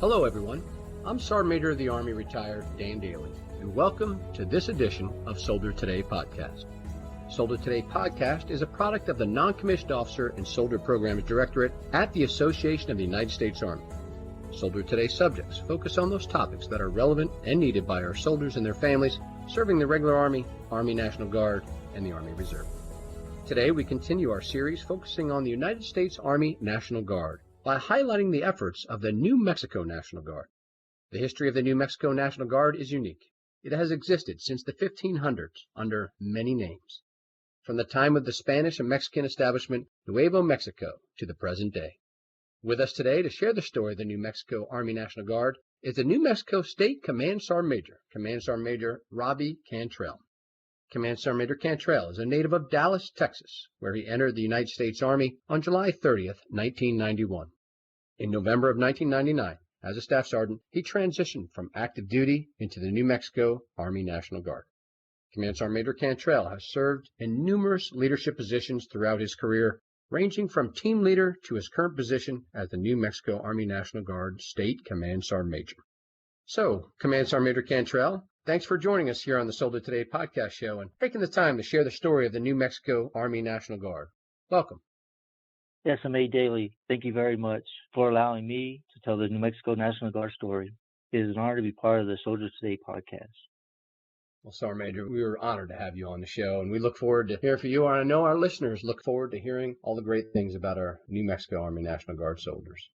Hello everyone, I'm Sergeant Major of the Army retired Dan Dailey, and welcome to this edition of Soldier Today Podcast. Soldier Today Podcast is a product of the Non-Commissioned Officer and Soldier Programs Directorate at the Association of the United States Army. Soldier Today subjects focus on those topics that are relevant and needed by our soldiers and their families serving the regular Army, Army National Guard, and the Army Reserve. Today we continue our series focusing on the United States Army National Guard by highlighting the efforts of the New Mexico National Guard. The history of the New Mexico National Guard is unique. It has existed since the 1500s under many names, from the time of the Spanish and Mexican establishment Nuevo Mexico to the present day. With us today to share the story of the New Mexico Army National Guard is the New Mexico State Command Sergeant Major Robbie Cantrell. Command Sergeant Major Cantrell is a native of Dallas, Texas, where he entered the United States Army on July 30th, 1991. In November of 1999, as a staff sergeant, he transitioned from active duty into the New Mexico Army National Guard. Command Sergeant Major Cantrell has served in numerous leadership positions throughout his career, ranging from team leader to his current position as the New Mexico Army National Guard State Command Sergeant Major. So, Command Sergeant Major Cantrell, thanks for joining us here on the Soldier Today podcast show and taking the time to share the story of the New Mexico Army National Guard. Welcome. SMA Dailey, thank you very much for allowing me to tell the New Mexico National Guard story. It is an honor to be part of the Soldier Today podcast. Well, Sergeant Major, we were honored to have you on the show, and we look forward to hearing from you. And I know our listeners look forward to hearing all the great things about our New Mexico Army National Guard soldiers.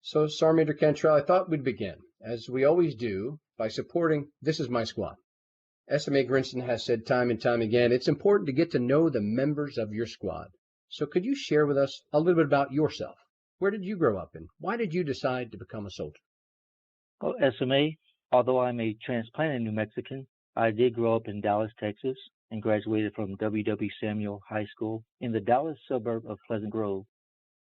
So, Sergeant Major Cantrell, I thought we'd begin, as we always do, by supporting This Is My Squad. SMA Grinston has said time and time again, it's important to get to know the members of your squad. So could you share with us a little bit about yourself? Where did you grow up and why did you decide to become a soldier? Well, SMA, although I'm a transplanted New Mexican, I did grow up in Dallas, Texas, and graduated from W.W. Samuel High School in the Dallas suburb of Pleasant Grove.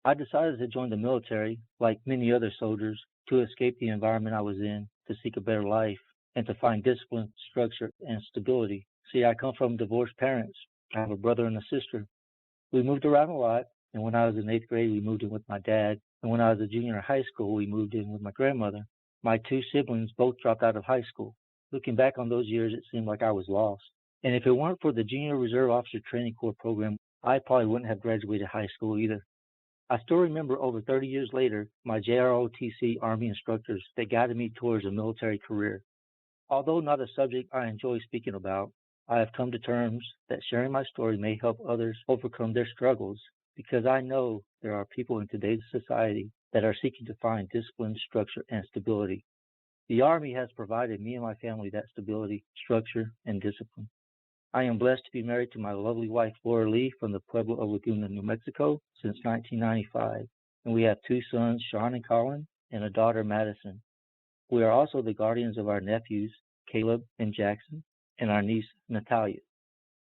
I decided to join the military, like many other soldiers, to escape the environment I was in, to seek a better life, and to find discipline, structure, and stability. See, I come from divorced parents. I have a brother and a sister. We moved around a lot, and when I was in 8th grade, we moved in with my dad, and when I was a junior in high school, we moved in with my grandmother. My two siblings both dropped out of high school. Looking back on those years, it seemed like I was lost. And if it weren't for the Junior Reserve Officer Training Corps program, I probably wouldn't have graduated high school either. I still remember over 30 years later, my JROTC Army instructors that guided me towards a military career. Although not a subject I enjoy speaking about, I have come to terms that sharing my story may help others overcome their struggles, because I know there are people in today's society that are seeking to find discipline, structure, and stability. The Army has provided me and my family that stability, structure, and discipline. I am blessed to be married to my lovely wife, Laura Lee, from the pueblo of Laguna, New Mexico, since 1995, and we have two sons, Sean and Colin, and a daughter, Madison. We are also the guardians of our nephews, Caleb and Jackson, and our niece, Natalia.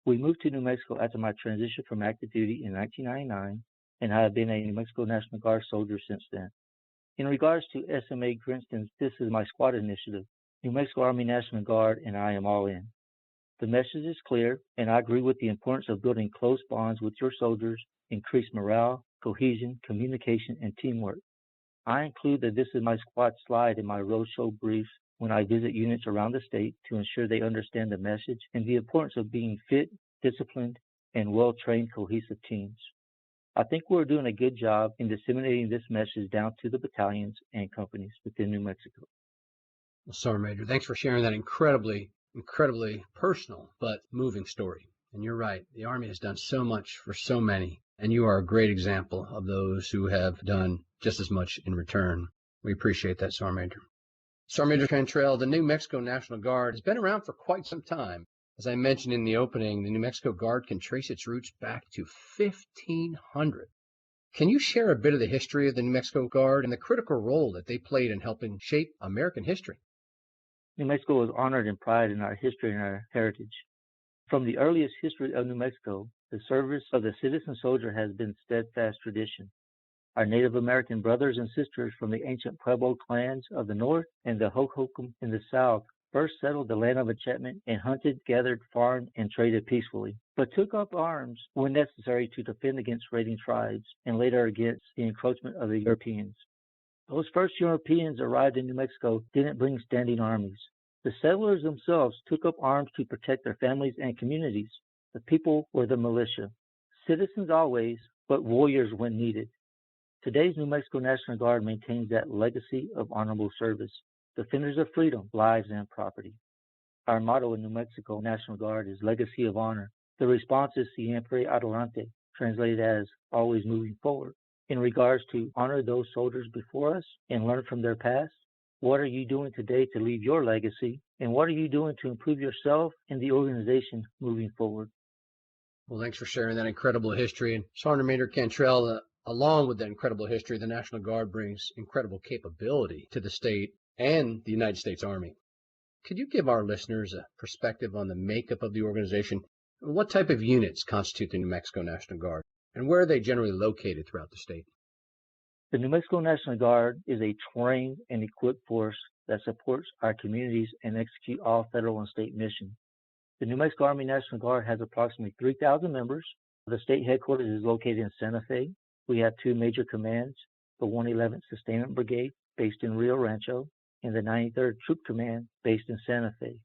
We moved to New Mexico after my transition from active duty in 1999, and I have been a New Mexico National Guard soldier since then. In regards to SMA Grinston's This Is My Squad initiative, New Mexico Army National Guard and I am all in. The message is clear, and I agree with the importance of building close bonds with your soldiers, increase morale, cohesion, communication, and teamwork. I include the This Is My Squad slide in my roadshow briefs when I visit units around the state to ensure they understand the message and the importance of being fit, disciplined, and well-trained cohesive teams. I think we're doing a good job in disseminating this message down to the battalions and companies within New Mexico. Well, Sergeant Major, thanks for sharing that incredibly personal but moving story. And you're right, the Army has done so much for so many, and you are a great example of those who have done just as much in return. We appreciate that, Sergeant Major. Sergeant Major Cantrell, the New Mexico National Guard has been around for quite some time. As I mentioned in the opening, the New Mexico Guard can trace its roots back to 1500. Can you share a bit of the history of the New Mexico Guard and the critical role that they played in helping shape American history? New Mexico is honored and pride in our history and our heritage. From the earliest history of New Mexico, the service of the citizen soldier has been steadfast tradition. Our Native American brothers and sisters from the ancient Pueblo clans of the north and the Hohokam in the south first settled the land of enchantment and hunted, gathered, farmed, and traded peacefully, but took up arms when necessary to defend against raiding tribes and later against the encroachment of the Europeans. Those first Europeans arrived in New Mexico didn't bring standing armies. The settlers themselves took up arms to protect their families and communities. The people were the militia. Citizens always, but warriors when needed. Today's New Mexico National Guard maintains that legacy of honorable service, defenders of freedom, lives, and property. Our motto in New Mexico National Guard is Legacy of Honor. The response is Siempre Adelante, translated as always moving forward. In regards to honor those soldiers before us and learn from their past, what are you doing today to leave your legacy? And what are you doing to improve yourself and the organization moving forward? Well, thanks for sharing that incredible history. And Sergeant Major Cantrell, along with that incredible history, the National Guard brings incredible capability to the state and the United States Army. Could you give our listeners a perspective on the makeup of the organization? What type of units constitute the New Mexico National Guard, and where are they generally located throughout the state? The New Mexico National Guard is a trained and equipped force that supports our communities and execute all federal and state missions. The New Mexico Army National Guard has approximately 3,000 members. The state headquarters is located in Santa Fe. We have two major commands, the 111th Sustainment Brigade, based in Rio Rancho, and the 93rd Troop Command, based in Santa Fe.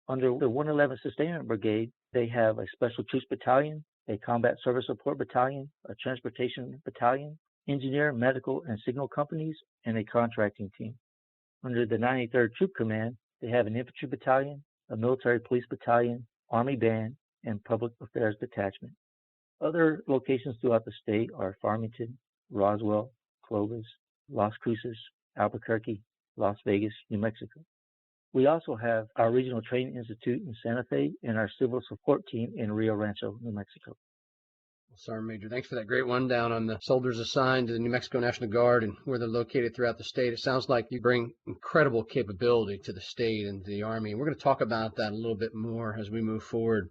Under the 111th Sustainment Brigade, they have a Special Troops Battalion, a Combat Service Support Battalion, a Transportation Battalion, engineer, medical, and signal companies, and a contracting team. Under the 93rd Troop Command, they have an Infantry Battalion, a Military Police Battalion, Army Band, and Public Affairs Detachment. Other locations throughout the state are Farmington, Roswell, Clovis, Las Cruces, Albuquerque, Las Vegas, New Mexico. We also have our Regional Training Institute in Santa Fe and our Civil Support Team in Rio Rancho, New Mexico. Well, Sergeant Major, thanks for that great rundown on the soldiers assigned to the New Mexico National Guard and where they're located throughout the state. It sounds like you bring incredible capability to the state and to the Army. And we're going to talk about that a little bit more as we move forward.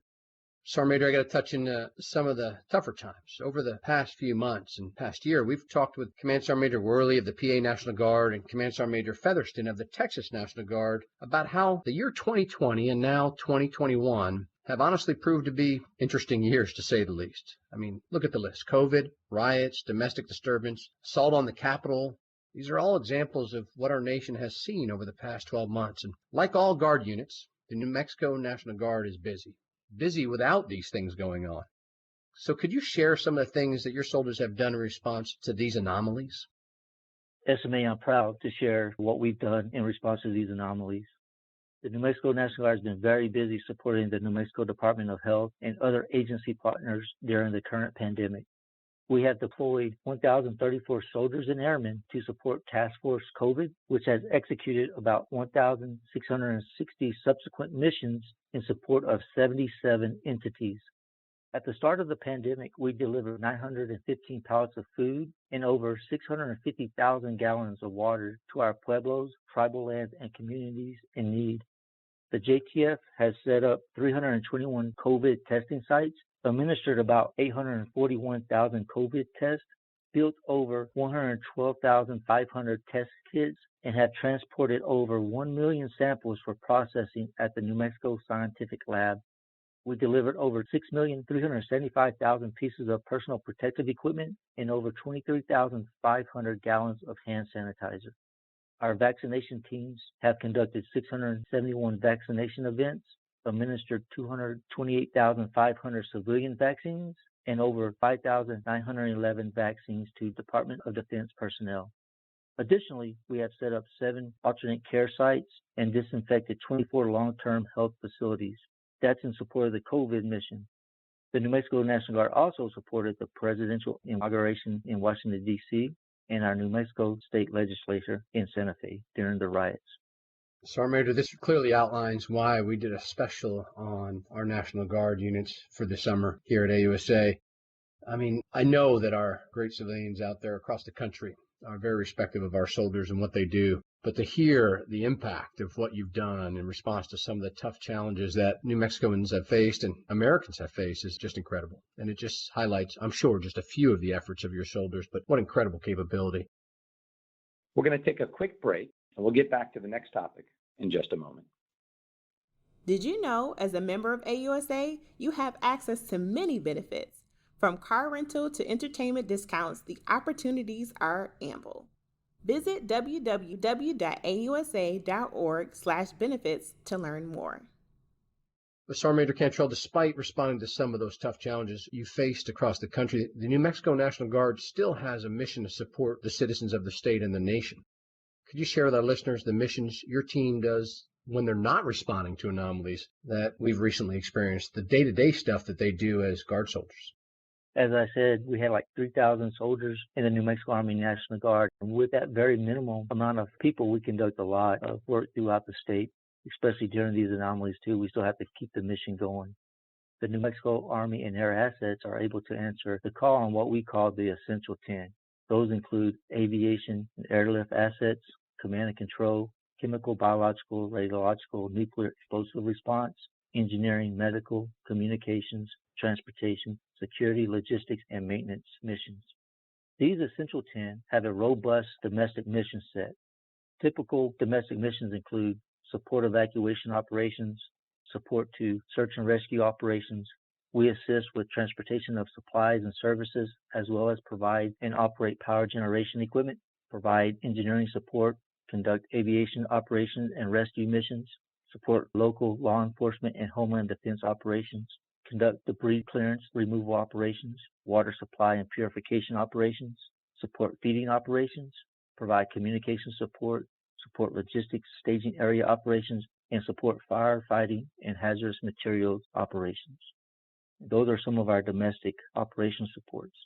Sergeant Major, I got to touch into some of the tougher times. Over the past few months and past year, we've talked with Command Sergeant Major Worley of the PA National Guard and Command Sergeant Major Featherston of the Texas National Guard about how the year 2020 and now 2021 have honestly proved to be interesting years, to say the least. I mean, look at the list. COVID, riots, domestic disturbance, assault on the Capitol. These are all examples of what our nation has seen over the past 12 months. And like all Guard units, the New Mexico National Guard is busy without these things going on. So could you share some of the things that your soldiers have done in response to these anomalies? SMA, I'm proud to share what we've done in response to these anomalies. The New Mexico National Guard has been very busy supporting the New Mexico Department of Health and other agency partners during the current pandemic. We have deployed 1,034 soldiers and airmen to support Task Force COVID, which has executed about 1,660 subsequent missions in support of 77 entities. At the start of the pandemic, we delivered 915 pallets of food and over 650,000 gallons of water to our pueblos, tribal lands, and communities in need. The JTF has set up 321 COVID testing sites, administered about 841,000 COVID tests, built over 112,500 test kits, and have transported over 1 million samples for processing at the New Mexico Scientific Lab. We delivered over 6,375,000 pieces of personal protective equipment and over 23,500 gallons of hand sanitizer. Our vaccination teams have conducted 671 vaccination events, administered 228,500 civilian vaccines, and over 5,911 vaccines to Department of Defense personnel. Additionally, we have set up 7 alternate care sites and disinfected 24 long-term health facilities. That's in support of the COVID mission. The New Mexico National Guard also supported the presidential inauguration in Washington, D.C., and our New Mexico State Legislature in Santa Fe during the riots. Sergeant Major, this clearly outlines why we did a special on our National Guard units for the summer here at AUSA. I mean, I know that our great civilians out there across the country are very respectful of our soldiers and what they do, but to hear the impact of what you've done in response to some of the tough challenges that New Mexicans have faced and Americans have faced is just incredible. And it just highlights, I'm sure, just a few of the efforts of your soldiers, but what incredible capability. We're going to take a quick break, and we'll get back to the next topic in just a moment. Did you know, as a member of AUSA, you have access to many benefits? From car rental to entertainment discounts, the opportunities are ample. Visit www.ausa.org/benefits to learn more. But Sergeant Major Cantrell, despite responding to some of those tough challenges you faced across the country, the New Mexico National Guard still has a mission to support the citizens of the state and the nation. Could you share with our listeners the missions your team does when they're not responding to anomalies that we've recently experienced, the day-to-day stuff that they do as Guard soldiers? As I said, we had like 3,000 soldiers in the New Mexico Army National Guard. And with that very minimal amount of people, we conduct a lot of work throughout the state, especially during these anomalies too. We still have to keep the mission going. The New Mexico Army and Air Assets are able to answer the call on what we call the Essential 10. Those include aviation and airlift assets, command and control, chemical, biological, radiological, nuclear explosive response, engineering, medical, communications, transportation, security, logistics, and maintenance missions. These Essential 10 have a robust domestic mission set. Typical domestic missions include support evacuation operations, support to search and rescue operations. We assist with transportation of supplies and services, as well as provide and operate power generation equipment, provide engineering support, conduct aviation operations and rescue missions, support local law enforcement and homeland defense operations, conduct debris clearance removal operations, water supply and purification operations, support feeding operations, provide communication support, support logistics staging area operations, and support firefighting and hazardous materials operations. Those are some of our domestic operation supports.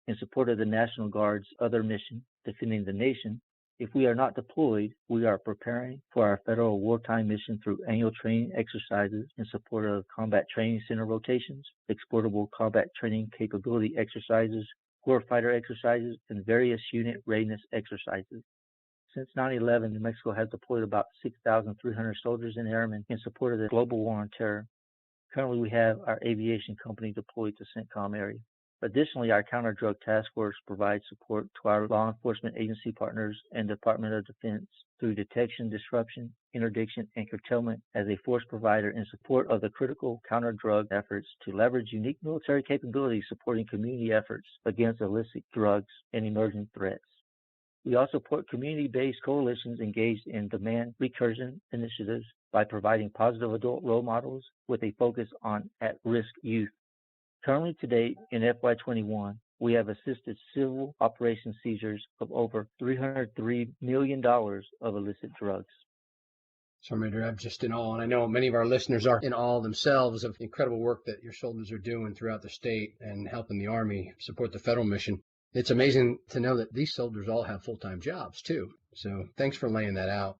In support of the National Guard's other mission, defending the nation, if we are not deployed, we are preparing for our federal wartime mission through annual training exercises in support of combat training center rotations, exportable combat training capability exercises, warfighter exercises, and various unit readiness exercises. Since 9/11, New Mexico has deployed about 6,300 soldiers and airmen in support of the global war on terror. Currently, we have our aviation company deployed to CENTCOM area. Additionally, our counter-drug task force provides support to our law enforcement agency partners and Department of Defense through detection, disruption, interdiction, and curtailment as a force provider in support of the critical counter-drug efforts to leverage unique military capabilities supporting community efforts against illicit drugs and emerging threats. We also support community-based coalitions engaged in demand recursion initiatives by providing positive adult role models with a focus on at-risk youth. Currently to date, in FY21, we have assisted civil operation seizures of over $303 million of illicit drugs. Sergeant Major, I'm just in awe, and I know many of our listeners are in awe themselves of the incredible work that your soldiers are doing throughout the state and helping the Army support the federal mission. It's amazing to know that these soldiers all have full-time jobs, too. So thanks for laying that out.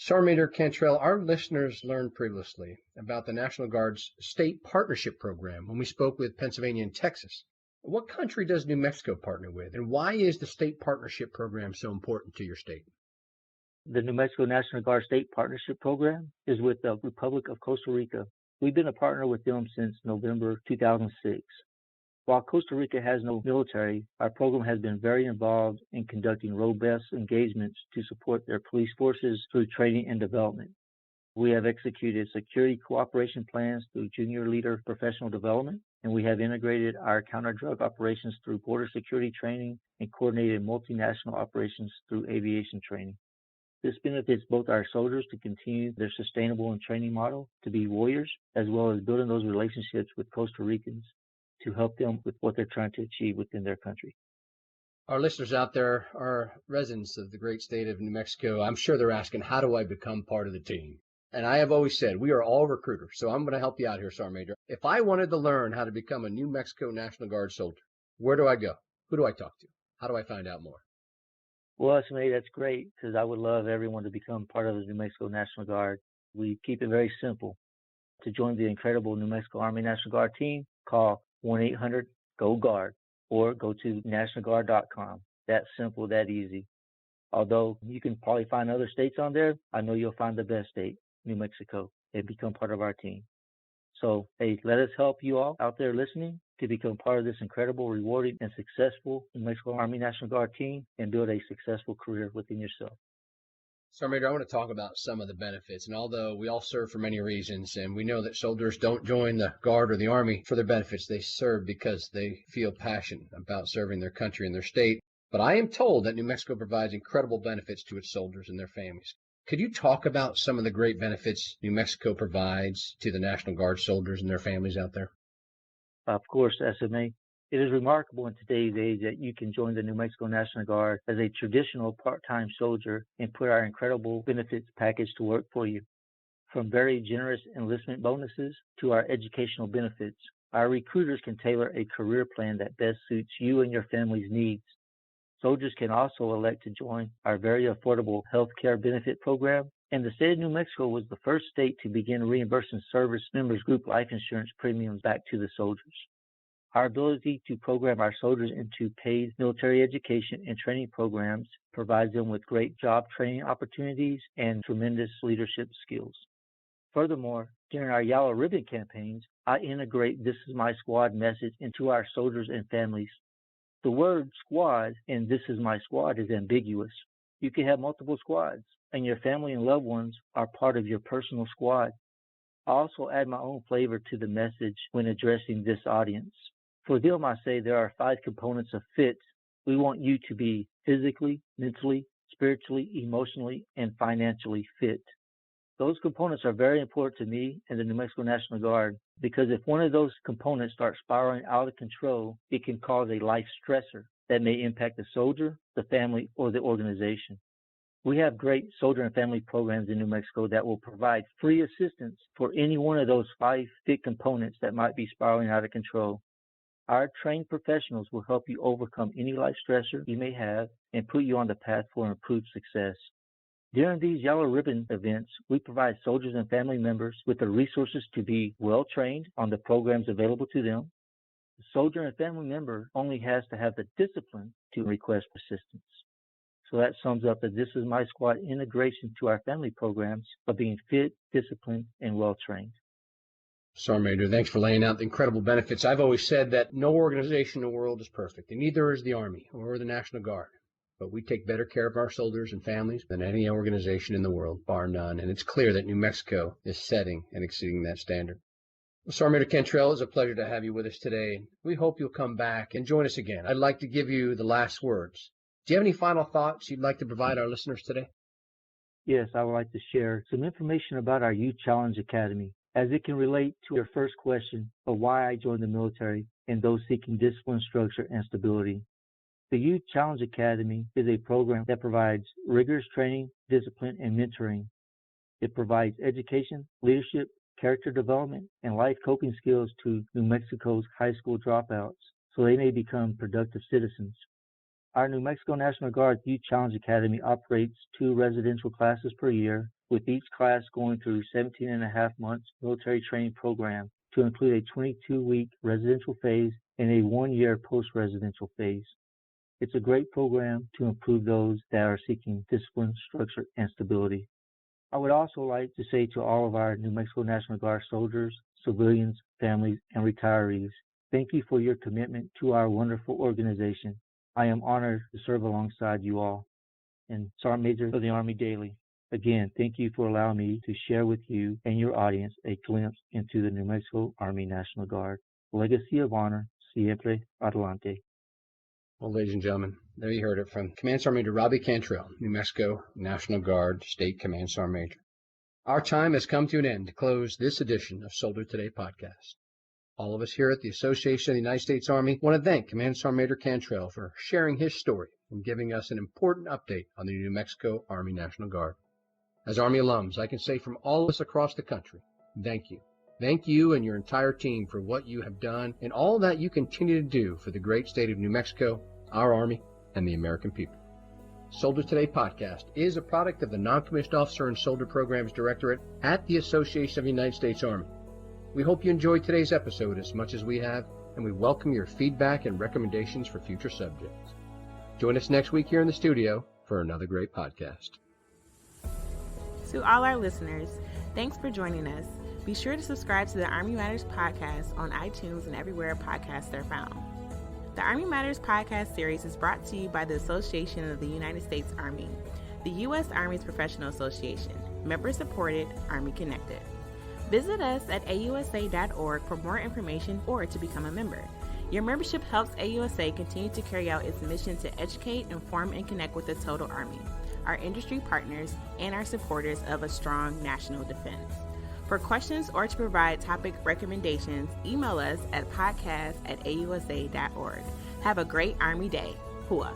Sergeant Major Cantrell, our listeners learned previously about the National Guard's state partnership program when we spoke with Pennsylvania and Texas. What country does New Mexico partner with, and why is the state partnership program so important to your state? The New Mexico National Guard State Partnership Program is with the Republic of Costa Rica. We've been a partner with them since November 2006. While Costa Rica has no military, our program has been very involved in conducting robust engagements to support their police forces through training and development. We have executed security cooperation plans through junior leader professional development, and we have integrated our counter-drug operations through border security training and coordinated multinational operations through aviation training. This benefits both our soldiers to continue their sustainable and training model to be warriors, as well as building those relationships with Costa Ricans to help them with what they're trying to achieve within their country. Our listeners out there are residents of the great state of New Mexico. I'm sure they're asking, how do I become part of the team? And I have always said, we are all recruiters. So I'm going to help you out here, Sergeant Major. If I wanted to learn how to become a New Mexico National Guard soldier, where do I go? Who do I talk to? How do I find out more? Well, SMA, that's great, because I would love everyone to become part of the New Mexico National Guard. We keep it very simple. To join the incredible New Mexico Army National Guard team, call 1-800-GO-GUARD or go to nationalguard.com. That simple, that easy. Although you can probably find other states on there, I know you'll find the best state, New Mexico, and become part of our team. So, hey, let us help you all out there listening to become part of this incredible, rewarding, and successful New Mexico Army National Guard team and build a successful career within yourself. Sergeant Major, I want to talk about some of the benefits. And although we all serve for many reasons, and we know that soldiers don't join the Guard or the Army for their benefits, they serve because they feel passionate about serving their country and their state. But I am told that New Mexico provides incredible benefits to its soldiers and their families. Could you talk about some of the great benefits New Mexico provides to the National Guard soldiers and their families out there? Of course, SMA. It is remarkable in today's age that you can join the New Mexico National Guard as a traditional part-time soldier and put our incredible benefits package to work for you. From very generous enlistment bonuses to our educational benefits, our recruiters can tailor a career plan that best suits you and your family's needs. Soldiers can also elect to join our very affordable health care benefit program, and the state of New Mexico was the first state to begin reimbursing service members' group life insurance premiums back to the soldiers. Our ability to program our soldiers into paid military education and training programs provides them with great job training opportunities and tremendous leadership skills. Furthermore, during our Yellow Ribbon campaigns, I integrate "This is my squad" message into our soldiers and families. The word squad in "This is my squad" is ambiguous. You can have multiple squads, and your family and loved ones are part of your personal squad. I also add my own flavor to the message when addressing this audience. For them, I say there are 5 components of fit. We want you to be physically, mentally, spiritually, emotionally, and financially fit. Those components are very important to me and the New Mexico National Guard because if one of those components starts spiraling out of control, it can cause a life stressor that may impact the soldier, the family, or the organization. We have great soldier and family programs in New Mexico that will provide free assistance for any one of those 5 fit components that might be spiraling out of control. Our trained professionals will help you overcome any life stressor you may have and put you on the path for improved success. During these Yellow Ribbon events, we provide soldiers and family members with the resources to be well trained on the programs available to them. The soldier and family member only has to have the discipline to request assistance. So that sums up the "This is my squad" integration to our family programs of being fit, disciplined, and well trained. Sergeant Major, thanks for laying out the incredible benefits. I've always said that no organization in the world is perfect, and neither is the Army or the National Guard. But we take better care of our soldiers and families than any organization in the world, bar none. And it's clear that New Mexico is setting and exceeding that standard. Well, Sergeant Major Cantrell, it's a pleasure to have you with us today. We hope you'll come back and join us again. I'd like to give you the last words. Do you have any final thoughts you'd like to provide our listeners today? Yes, I would like to share some information about our Youth Challenge Academy, as it can relate to your first question of why I joined the military and those seeking discipline, structure, and stability. The Youth Challenge Academy is a program that provides rigorous training, discipline, and mentoring. It provides education, leadership, character development, and life coping skills to New Mexico's high school dropouts so they may become productive citizens. Our New Mexico National Guard Youth Challenge Academy operates 2 residential classes per year, with each class going through 17.5 months military training program to include a 22-week residential phase and a 1-year post-residential phase. It's a great program to improve those that are seeking discipline, structure, and stability. I would also like to say to all of our New Mexico National Guard soldiers, civilians, families, and retirees, thank you for your commitment to our wonderful organization. I am honored to serve alongside you all. And Sergeant Major of the Army Dailey, again, thank you for allowing me to share with you and your audience a glimpse into the New Mexico Army National Guard. Legacy of honor, siempre adelante. Well, ladies and gentlemen, there you heard it from Command Sergeant Major Robbie Cantrell, New Mexico National Guard State Command Sergeant Major. Our time has come to an end to close this edition of Soldier Today podcast. All of us here at the Association of the United States Army want to thank Command Sergeant Major Cantrell for sharing his story and giving us an important update on the New Mexico Army National Guard. As Army alums, I can say from all of us across the country, thank you. Thank you and your entire team for what you have done and all that you continue to do for the great state of New Mexico, our Army, and the American people. Soldier Today podcast is a product of the Non-Commissioned Officer and Soldier Programs Directorate at the Association of the United States Army. We hope you enjoyed today's episode as much as we have, and we welcome your feedback and recommendations for future subjects. Join us next week here in the studio for another great podcast. To all our listeners, thanks for joining us. Be sure to subscribe to the Army Matters podcast on iTunes and everywhere podcasts are found. The Army Matters podcast series is brought to you by the Association of the United States Army, the U.S. Army's professional association, member-supported, Army-connected. Visit us at ausa.org for more information or to become a member. Your membership helps AUSA continue to carry out its mission to educate, inform, and connect with the total Army, our industry partners, and our supporters of a strong national defense. For questions or to provide topic recommendations, email us at podcast@ausa.org. Have a great Army Day. Hua.